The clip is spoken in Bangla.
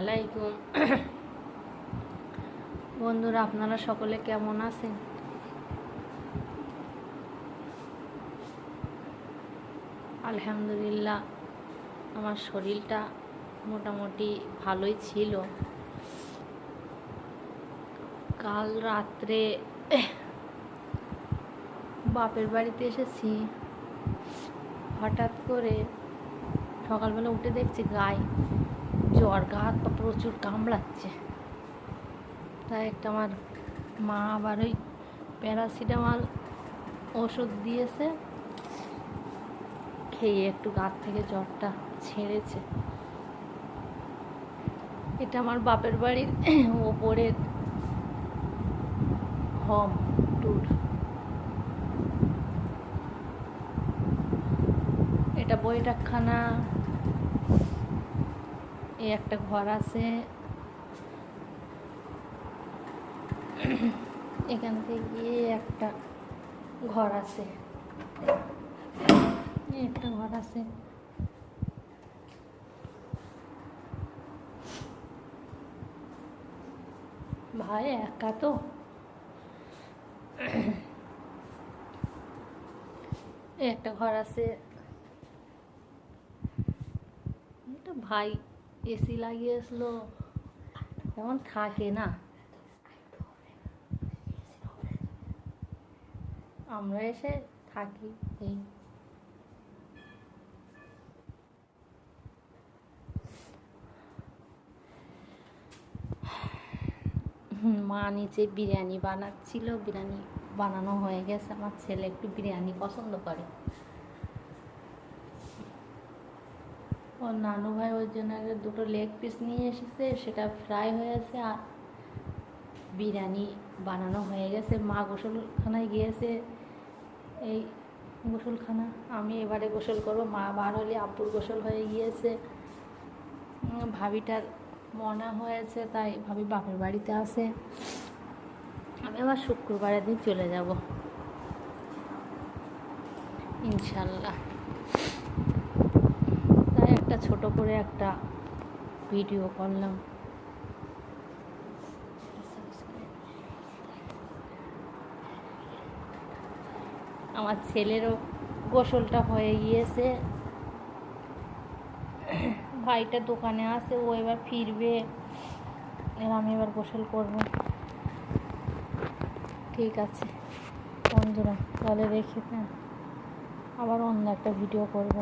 আলাইকুম বন্ধুরা, আপনারা সকলে কেমন আছেন? আলহামদুলিল্লাহ, আমার শরীরটা মোটামুটি ভালোই ছিল। কাল রাত্রে বাপের বাড়িতে এসেছি, হঠাৎ করে সকালবেলা উঠে দেখছি গায়ে জ্বর, গা হাত পা প্রচুর কামড়াচ্ছে। তাই একটা আমার মা আবার ওই প্যারাসিটামল ওষুধ দিয়েছে, খেয়ে একটু গা থেকে জ্বরটা ছেড়েছে। এটা আমার বাপের বাড়ির ওপরের হোম ট্যুর। এটা বৈঠকখানা, এই একটা ঘর আছে, এখান থেকে গিয়ে একটা ঘর আছে, একটা ঘর আছে। ভাই একা তো, একটা ঘর আছে। একটা ভাই এসি লাগিয়েছিল, তেমন থাকে না। আমরা এসে থাকি। এই মা নিচে বিরিয়ানি বানাচ্ছিল, বিরিয়ানি বানানো হয়ে গেছে। আমার ছেলে একটু বিরিয়ানি পছন্দ করে, ওর নানু ভাই ওর জন্য দুটো লেগ পিস নিয়ে এসেছে, সেটা ফ্রাই হয়েছে আর বিরিয়ানি বানানো হয়ে গেছে। মা গোসলখানায় গিয়েছে, এই গোসলখানা। আমি এবারে গোসল করবো, মা বার হলে আব্বুর গোসল হয়ে গিয়েছে। ভাবিটার মনে হয়েছে, তাই ভাবি বাপের বাড়িতে আছে। আমি আবার শুক্রবারের দিন চলে যাব ইনশাল্লাহ। তাই একটা ছোট করে একটা ভিডিও করলাম। আমার ছেলেরও গোসলটা হয়ে গিয়েছে, ভাইটা দোকানে আছে, ও এবার ফিরবে, এবার আমি এবার গোসল করব। ঠিক আছে বন্ধুরা, তাহলে রেখে আবার অন্য একটা ভিডিও করব।